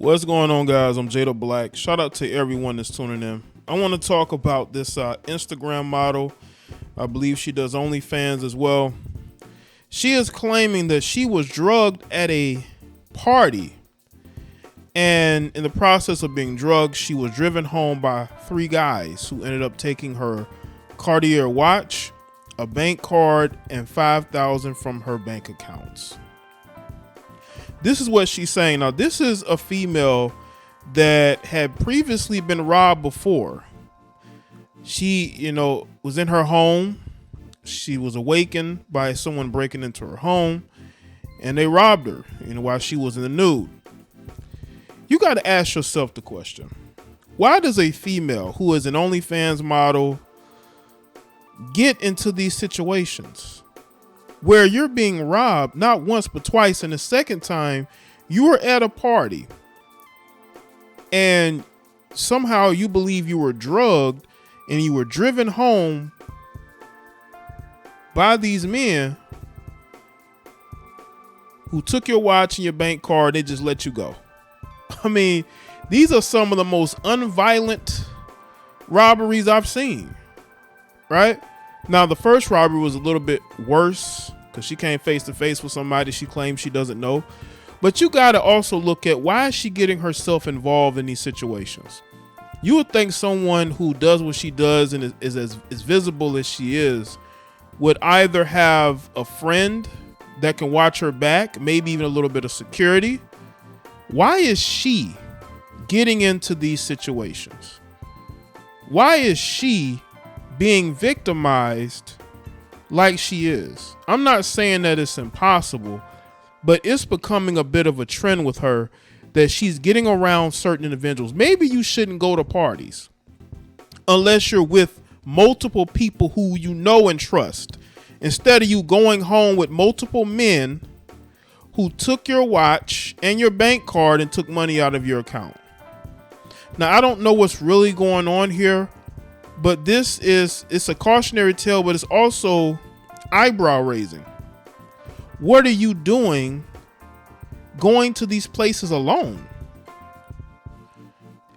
What's going on, guys? I'm Jada Black. Shout out to everyone that's tuning in. I want to talk about this Instagram model. I believe she does Onlyfans as well. She is claiming that she was drugged at a party, and in the process of being drugged, she was driven home by three guys who ended up taking her Cartier watch, a bank card, and $5,000 from her bank accounts. This is what she's saying. Now, this is a female that had previously been robbed before. She, was in her home. She was awakened by someone breaking into her home, and they robbed her, while she was in the nude. You got to ask yourself the question: why does a female who is an OnlyFans model get into these situations where you're being robbed not once but twice, and the second time you were at a party and somehow you believe you were drugged and you were driven home by these men who took your watch and your bank card? They just let you go. I mean, these are some of the most unviolent robberies I've seen, right? Now, the first robbery was a little bit worse because she came face to face with somebody she claims she doesn't know. But you got to also look at, why is she getting herself involved in these situations? You would think someone who does what she does and is as visible as she is would either have a friend that can watch her back, maybe even a little bit of security. Why is she getting into these situations? Why is she being victimized like she is? I'm not saying that it's impossible, but it's becoming a bit of a trend with her that she's getting around certain individuals. Maybe you shouldn't go to parties unless you're with multiple people who you know and trust, instead of you going home with multiple men who took your watch and your bank card and took money out of your account. Now, I don't know what's really going on here, but it's a cautionary tale, but it's also eyebrow raising. What are you doing going to these places alone?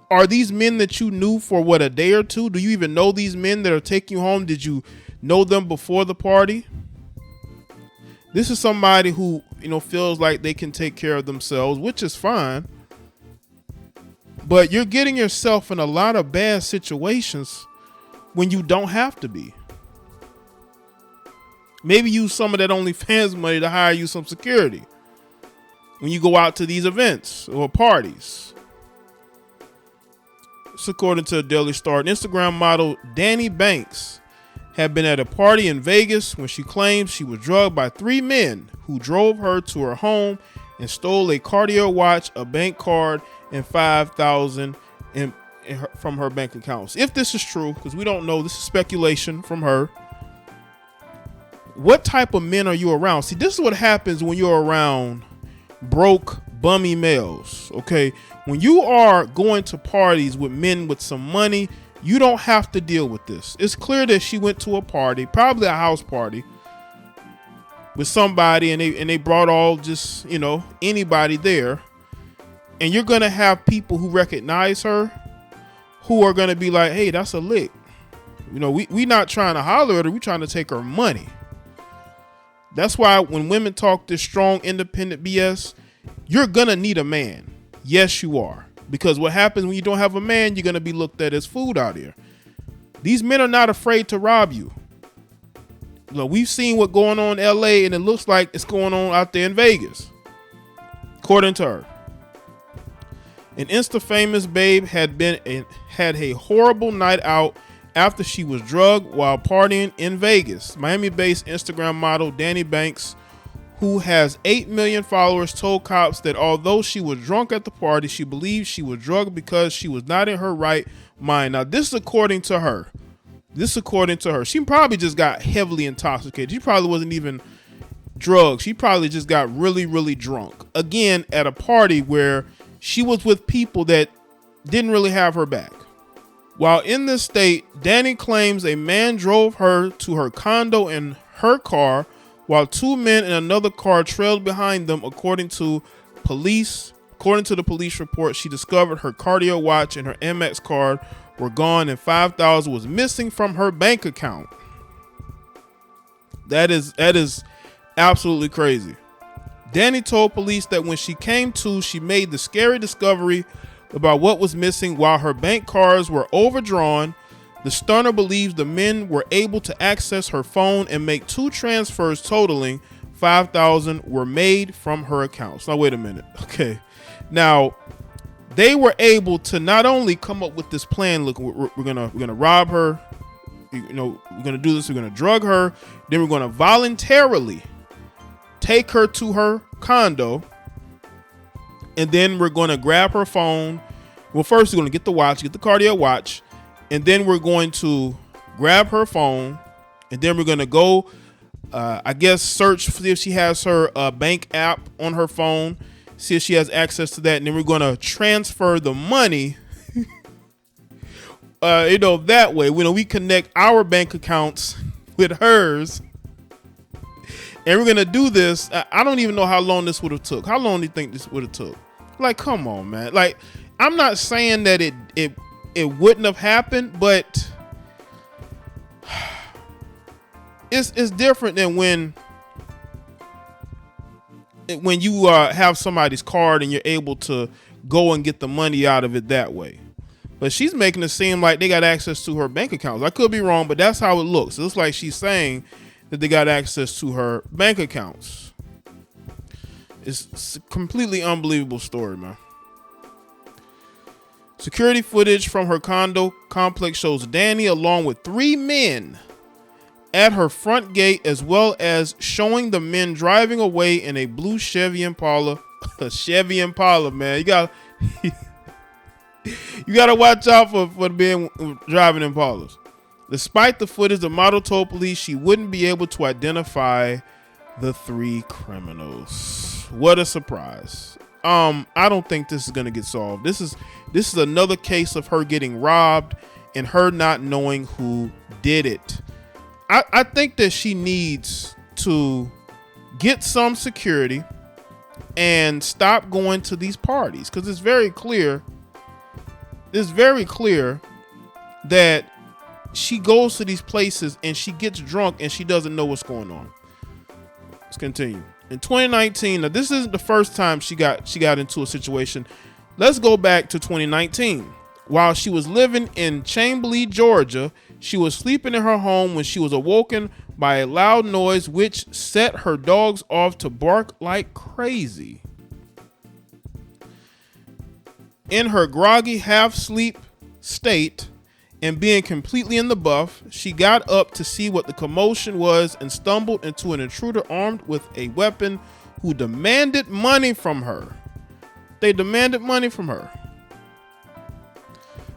Are these men that you knew for a day or two? Do you even know these men that are taking you home? Did you know them before the party? This is somebody who, feels like they can take care of themselves, which is fine. But you're getting yourself in a lot of bad situations when you don't have to be. Maybe use some of that OnlyFans money to hire you some security when you go out to these events or parties. It's according to a Daily Star. Instagram model Danii Banks had been at a party in Vegas when she claimed she was drugged by three men who drove her to her home and stole a Cartier watch, a bank card, and $5,000 from her bank accounts. If this is true, because we don't know, this is speculation from her. What type of men are you around? See, this is what happens when you're around broke, bummy males, okay? When you are going to parties with men with some money, you don't have to deal with this. It's clear that she went to a party, probably a house party, with somebody, and they brought all just, anybody there. And you're going to have people who recognize her who are going to be like, hey, that's a lick. We not trying to holler at her. We trying to take her money. That's why when women talk this strong, independent BS, you're going to need a man. Yes, you are. Because what happens when you don't have a man, you're going to be looked at as food out here. These men are not afraid to rob you. We've seen what's going on in LA, and it looks like it's going on out there in Vegas, according to her. An Insta famous babe had a horrible night out after she was drugged while partying in Vegas. Miami-based Instagram model Danii Banks, who has 8 million followers, told cops that although she was drunk at the party, she believed she was drugged because she was not in her right mind. Now, this is according to her. She probably just got heavily intoxicated. She probably wasn't even drugged. She probably just got really, really drunk. Again, at a party where she was with people that didn't really have her back. While in this state, Danii claims a man drove her to her condo in her car while two men in another car trailed behind them, according to police According to the police report, she discovered her cardio watch and her Amex card were gone, and $5,000 was missing from her bank account. That is absolutely crazy. Danii told police that when she came to, she made the scary discovery about what was missing. While her bank cards were overdrawn, the stunner believes the men were able to access her phone and make 2 transfers totaling $5,000 were made from her accounts. Now, wait a minute. Okay. Now, they were able to not only come up with this plan, look, we're gonna rob her, we're gonna do this, we're gonna drug her, then we're gonna voluntarily take her to her condo, and then we're gonna grab her phone. Well, first we're gonna get the watch, get the cardio watch, and then we're going to grab her phone, and then we're gonna go, I guess, search, see if she has her bank app on her phone, see if she has access to that, and then we're going to transfer the money, that way. We connect our bank accounts with hers, and we're going to do this. I don't even know how long this would have took. How long do you think this would have took? Like, come on, man. Like, I'm not saying that it wouldn't have happened, but it's different than when you have somebody's card and you're able to go and get the money out of it that way. But she's making it seem like they got access to her bank accounts. I could be wrong, but that's how it looks. It looks like she's saying that they got access to her bank accounts. It's a completely unbelievable story, man. Security footage from her condo complex shows Danii along with 3 men at her front gate, as well as showing the men driving away in a blue Chevy Impala. A Chevy Impala, man. You got to watch out for being driving Impalas. Despite the footage, the model told police she wouldn't be able to identify the 3 criminals. What a surprise. I don't think this is going to get solved. This is another case of her getting robbed and her not knowing who did it. I think that she needs to get some security and stop going to these parties, because it's very clear that she goes to these places and she gets drunk and she doesn't know what's going on. Let's continue. In 2019, now this isn't the first time she got into a situation. Let's go back to 2019. While she was living in Chamblee, Georgia, she was sleeping in her home when she was awoken by a loud noise which set her dogs off to bark like crazy. In her groggy half-sleep state and being completely in the buff, she got up to see what the commotion was and stumbled into an intruder armed with a weapon who demanded money from her. They demanded money from her.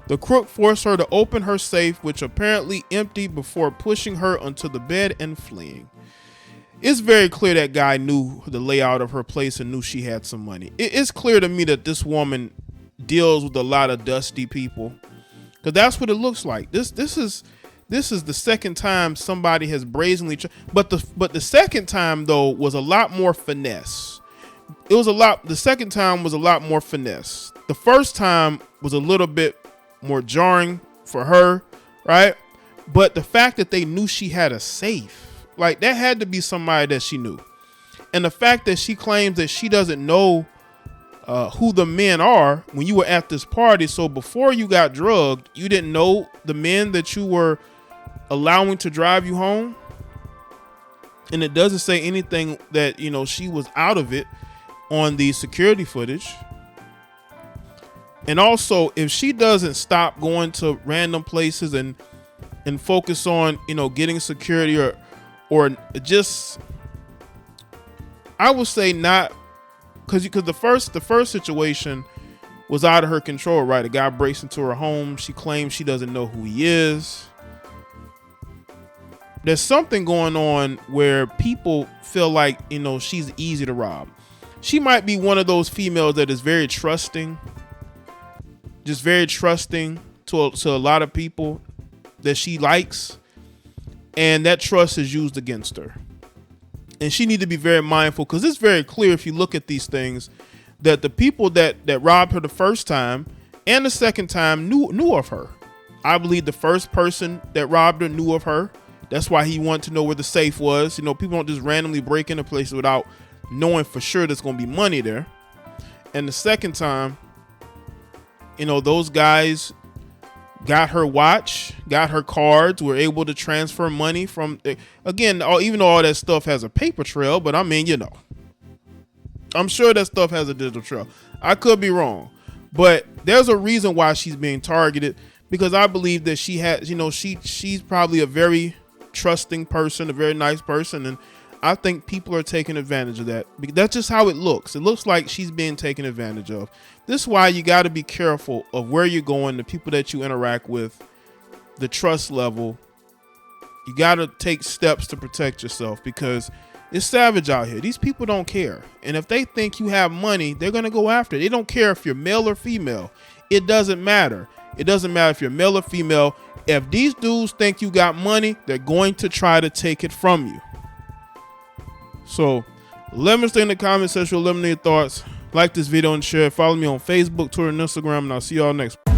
The crook forced her to open her safe, which apparently emptied, before pushing her onto the bed and fleeing. It's very clear that guy knew the layout of her place and knew she had some money. It's clear to me that this woman deals with a lot of dusty people, because that's what it looks like. This is the second time somebody has brazenly but the second time though was a lot more finesse. The second time was a lot more finesse. The first time was a little bit more jarring for her, right? But the fact that they knew she had a safe, like, that had to be somebody that she knew. And the fact that she claims that she doesn't know who the men are when you were at this party. So before you got drugged, you didn't know the men that you were allowing to drive you home. And it doesn't say anything that, she was out of it on the security footage. And also, if she doesn't stop going to random places and focus on, getting security or just, I would say not, because the first situation was out of her control, right? A guy breaks into her home. She claims she doesn't know who he is. There's something going on where people feel like, she's easy to rob. She might be one of those females that is very trusting, just very trusting to a lot of people that she likes, and that trust is used against her. And she need to be very mindful, because it's very clear if you look at these things that the people that robbed her the first time and the second time knew of her. I believe the first person that robbed her knew of her. That's why he wanted to know where the safe was. You know, people don't just randomly break into places without knowing for sure there's going to be money there. And the second time, you know, those guys got her watch, got her cards, were able to transfer money from, again, even though all that stuff has a paper trail, but I mean, you know, I'm sure that stuff has a digital trail. I could be wrong, but there's a reason why she's being targeted, because I believe that she has, you know, she's probably a very trusting person, a very nice person, and I think people are taking advantage of that. That's just how it looks. It looks like she's being taken advantage of. This is why you got to be careful of where you're going, the people that you interact with, the trust level. You got to take steps to protect yourself, because it's savage out here. These people don't care. And if they think you have money, they're going to go after it. They don't care if you're male or female. It doesn't matter. It doesn't matter if you're male or female. If these dudes think you got money, they're going to try to take it from you. So let me stay in the comment section. Let me know your thoughts. Like this video and share. Follow me on Facebook, Twitter, and Instagram. And I'll see y'all next.